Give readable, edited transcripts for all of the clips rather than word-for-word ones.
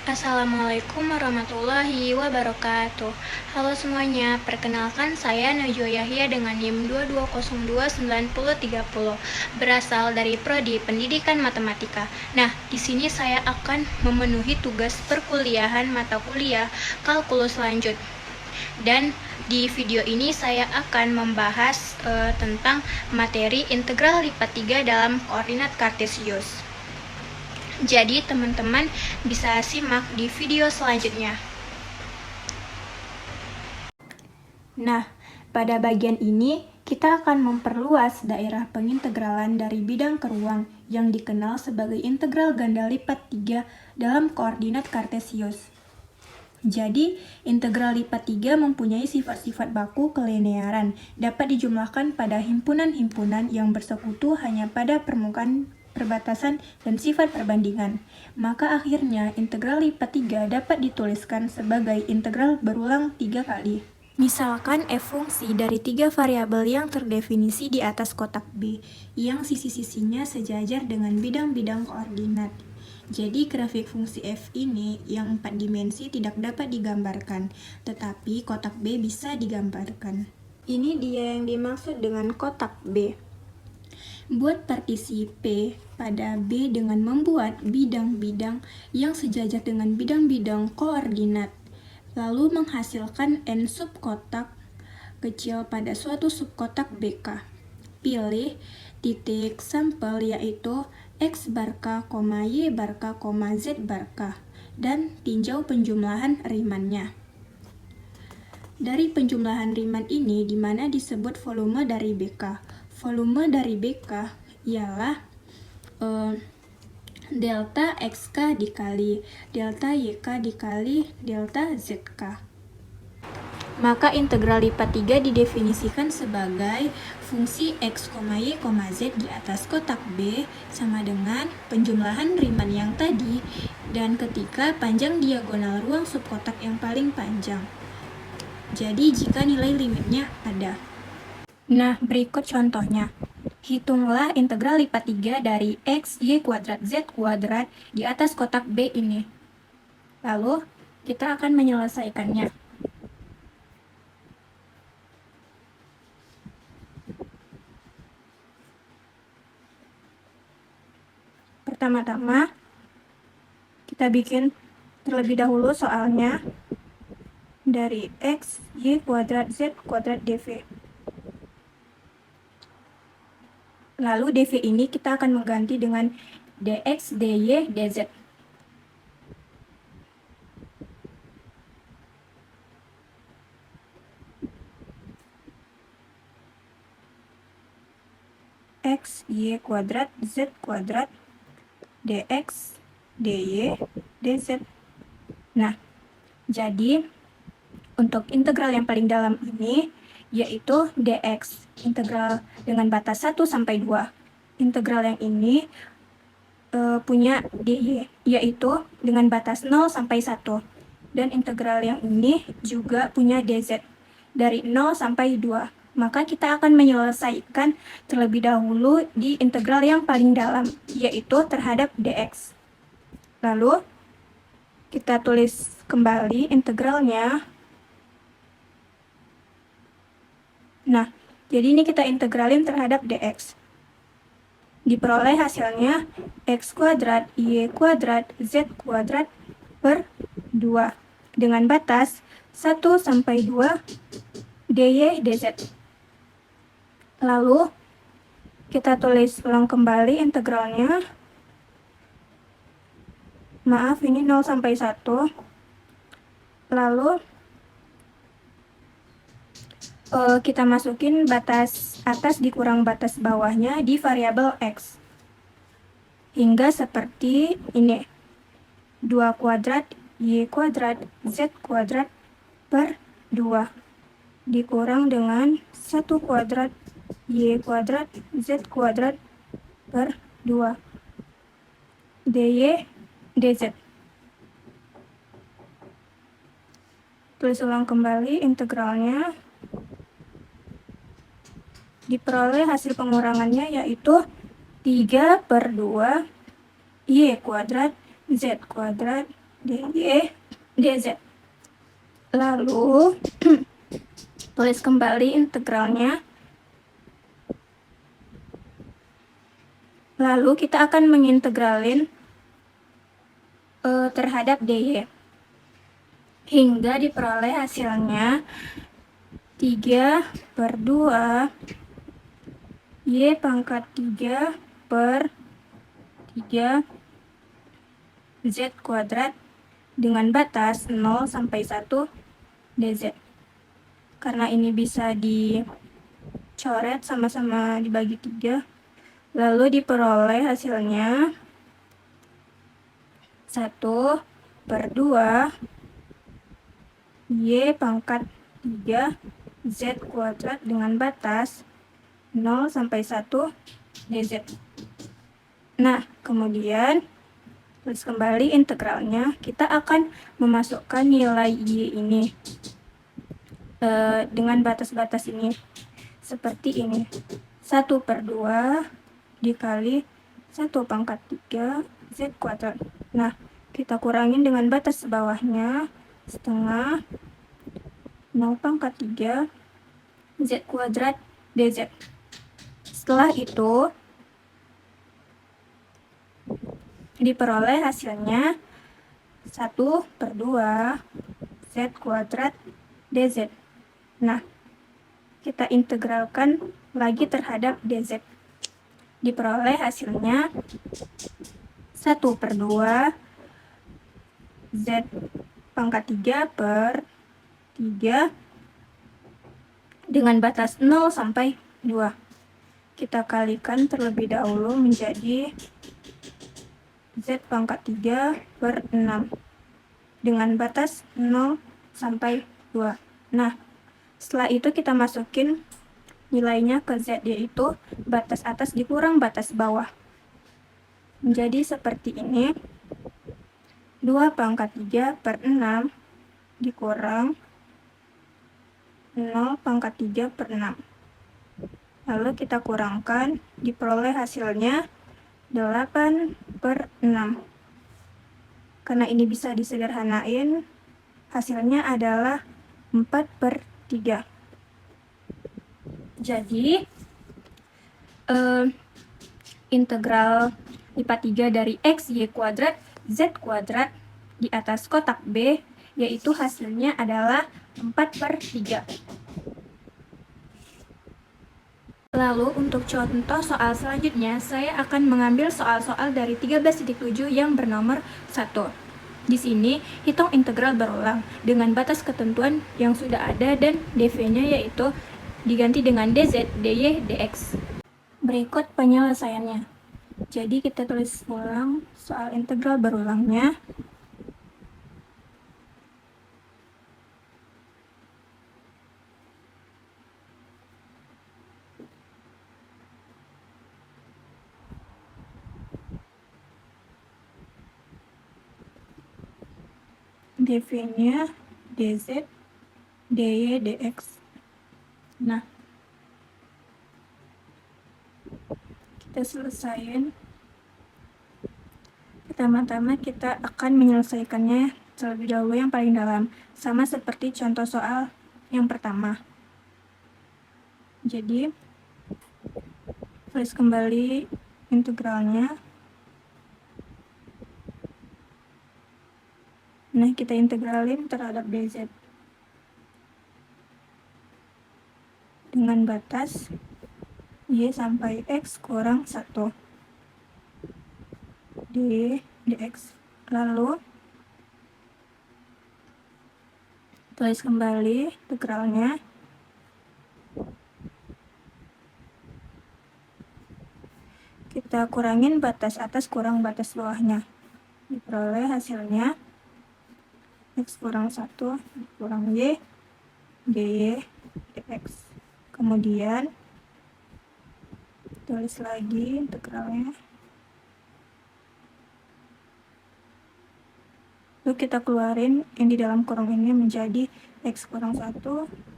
Assalamualaikum warahmatullahi wabarakatuh. Halo semuanya, perkenalkan saya Najwa Yahya dengan NIM 22029030, berasal dari Prodi Pendidikan Matematika. Nah, di sini saya akan memenuhi tugas perkuliahan mata kuliah kalkulus lanjut. Dan di video ini saya akan membahas tentang materi integral lipat 3 dalam koordinat kartesius. Jadi teman-teman bisa simak di video selanjutnya. Nah, pada bagian ini kita akan memperluas daerah pengintegralan dari bidang ke ruang yang dikenal sebagai integral ganda lipat 3 dalam koordinat kartesius. Jadi, integral lipat 3 mempunyai sifat-sifat baku kelinearan, dapat dijumlahkan pada himpunan-himpunan yang bersekutu hanya pada permukaan perbatasan dan sifat perbandingan. Maka akhirnya integral lipat 3 dapat dituliskan sebagai integral berulang 3 kali. Misalkan f fungsi dari 3 variabel yang terdefinisi di atas kotak B, yang sisi-sisinya sejajar dengan bidang-bidang koordinat. Jadi grafik fungsi f ini yang 4 dimensi tidak dapat digambarkan, tetapi kotak B bisa digambarkan. Ini dia yang dimaksud dengan kotak B. Buat partisi P pada B dengan membuat bidang-bidang yang sejajar dengan bidang-bidang koordinat, lalu menghasilkan n subkotak kecil pada suatu subkotak BK. Pilih titik sampel yaitu X bar K, Y bar K, Z bar K, dan tinjau penjumlahan rimannya. Dari penjumlahan riman ini dimana disebut volume dari BK. Volume dari BK ialah delta XK dikali delta YK dikali delta ZK. Maka integral lipat 3 didefinisikan sebagai fungsi X, Y, Z di atas kotak B sama dengan penjumlahan riman yang tadi dan ketika panjang diagonal ruang subkotak yang paling panjang. Jadi jika nilai limitnya ada. Nah, berikut contohnya. Hitunglah integral lipat 3 dari X, Y kuadrat, Z kuadrat di atas kotak B ini. Lalu, kita akan menyelesaikannya. Pertama-tama, kita bikin terlebih dahulu soalnya dari X, Y kuadrat, Z kuadrat dV. Lalu dV ini kita akan mengganti dengan dx, dy, dz. X, Y kuadrat, Z kuadrat, dx, dy, dz. Nah, jadi untuk integral yang paling dalam ini yaitu dx, integral dengan batas 1 sampai 2. Integral yang ini punya dy, yaitu dengan batas 0 sampai 1. Dan integral yang ini juga punya dz, dari 0 sampai 2. Maka kita akan menyelesaikan terlebih dahulu di integral yang paling dalam, yaitu terhadap dx. Lalu, kita tulis kembali integralnya. Nah, jadi ini kita integralin terhadap dx. Diperoleh hasilnya x kuadrat, y kuadrat, z kuadrat per 2 dengan batas 1 sampai 2 dy dz. Lalu kita tulis ulang kembali integralnya. Maaf, ini 0 sampai 1. Lalu kita masukin batas atas dikurang batas bawahnya di variabel x. Hingga seperti ini. 2 kuadrat y kuadrat z kuadrat per 2 dikurang dengan 1 kuadrat y kuadrat z kuadrat per 2 dy dz. Tulis ulang kembali integralnya. Diperoleh hasil pengurangannya yaitu 3 per 2 y kuadrat z kuadrat dy, dz. Lalu tulis kembali integralnya. Lalu kita akan mengintegralin terhadap dy hingga diperoleh hasilnya 3/2 y pangkat 3 per 3 z kuadrat dengan batas 0 sampai 1 dz. Karena ini bisa dicoret sama-sama dibagi 3, lalu diperoleh hasilnya 1/2 y pangkat 3 z kuadrat dengan batas 0 sampai 1 dz. Nah, kemudian tulis kembali integralnya. Kita akan memasukkan nilai y ini dengan batas-batas ini seperti ini. 1/2 dikali 1 pangkat 3 z kuadrat. Nah, kita kurangin dengan batas bawahnya setengah 0 pangkat 3 z kuadrat dz. Setelah itu diperoleh hasilnya 1/2 z kuadrat dz. Nah, kita integralkan lagi terhadap dz. Diperoleh hasilnya 1/2 z pangkat 3 per 3 dengan batas 0 sampai 2. Kita kalikan terlebih dahulu menjadi z pangkat 3 per 6 dengan batas 0 sampai 2. Nah, setelah itu kita masukin nilainya ke z, yaitu batas atas dikurang batas bawah. Menjadi seperti ini. 2 pangkat 3 per 6 dikurang 0 pangkat 3 per 6. Lalu kita kurangkan, diperoleh hasilnya 8/6. Karena ini bisa disederhanain, hasilnya adalah 4/3. Jadi, integral lipat 3 dari x y kuadrat z kuadrat di atas kotak B, yaitu hasilnya adalah 4/3. Lalu untuk contoh soal selanjutnya, saya akan mengambil soal-soal dari 13.7 yang bernomor 1. Di sini, hitung integral berulang dengan batas ketentuan yang sudah ada dan dv-nya yaitu diganti dengan dz, dy, dx. Berikut penyelesaiannya. Jadi kita tulis ulang soal integral berulangnya. dv-nya dz, dy, dx. Nah, kita selesaiin. Pertama-tama kita akan menyelesaikannya terlebih dahulu yang paling dalam, sama seperti contoh soal yang pertama. Jadi, tulis kembali integralnya. Nah, kita integralin terhadap dz dengan batas y sampai x kurang 1 dy dx. Lalu tulis kembali integralnya. Kita kurangin batas atas kurang batas bawahnya. Diperoleh hasilnya x kurang 1 kurang y dy dx. Kemudian tulis lagi integralnya. Lalu kita keluarin yang di dalam kurung ini menjadi x kurang 1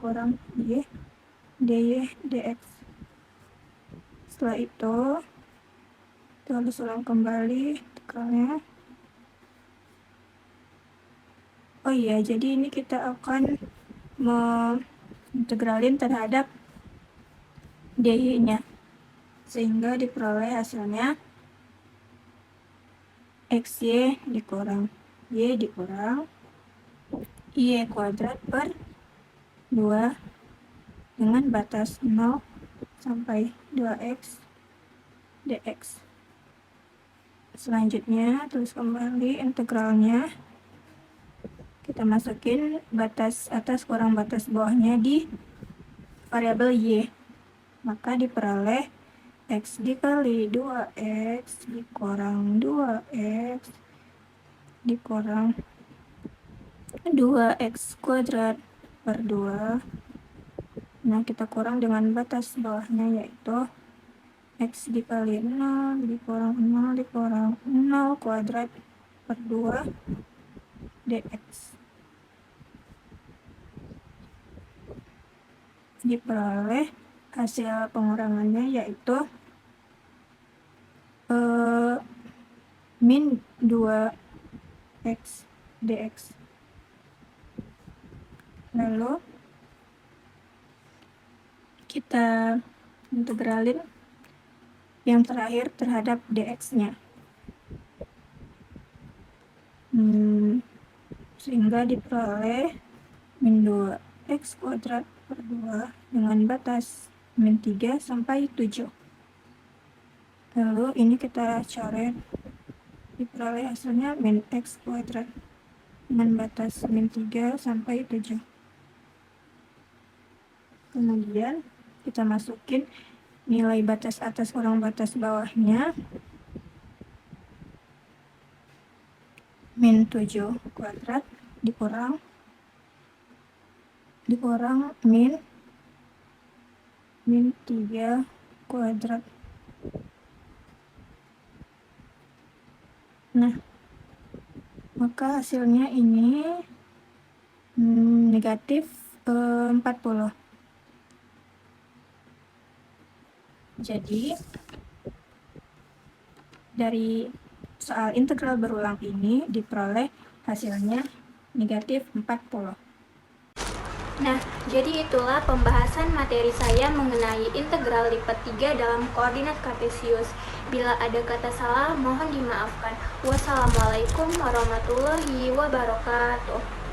kurang y dy dx. Setelah itu tulis ulang kembali integralnya. Oh iya, jadi ini kita akan mengintegralin terhadap dy-nya, sehingga diperoleh hasilnya xy dikurang y dikurang y kuadrat per 2 dengan batas 0 sampai 2x dx. Selanjutnya, tulis kembali integralnya. Kita masukin batas atas kurang batas bawahnya di variabel y. Maka diperoleh x dikali 2x dikurang 2x dikurang 2x kuadrat per 2. Nah, kita kurang dengan batas bawahnya, yaitu x dikali 0 dikurang 0 dikurang 0 kuadrat per 2 dx. Diperoleh hasil pengurangannya yaitu min 2x dx. Lalu kita integralin yang terakhir terhadap dx-nya. Sehingga diperoleh min 2x kuadrat per 2 dengan batas min 3 sampai 7. Lalu ini kita coret, diperoleh hasilnya min x kuadrat dengan batas min 3 sampai 7. Kemudian kita masukin nilai batas atas kurang batas bawahnya, min 7 kuadrat dikurang min 3 kuadrat. Nah, maka hasilnya ini negatif 40. Jadi dari soal integral berulang ini diperoleh hasilnya negatif 40. Nah, jadi itulah pembahasan materi saya mengenai integral lipat 3 dalam koordinat kartesius. Bila ada kata salah, mohon dimaafkan. Wassalamualaikum warahmatullahi wabarakatuh.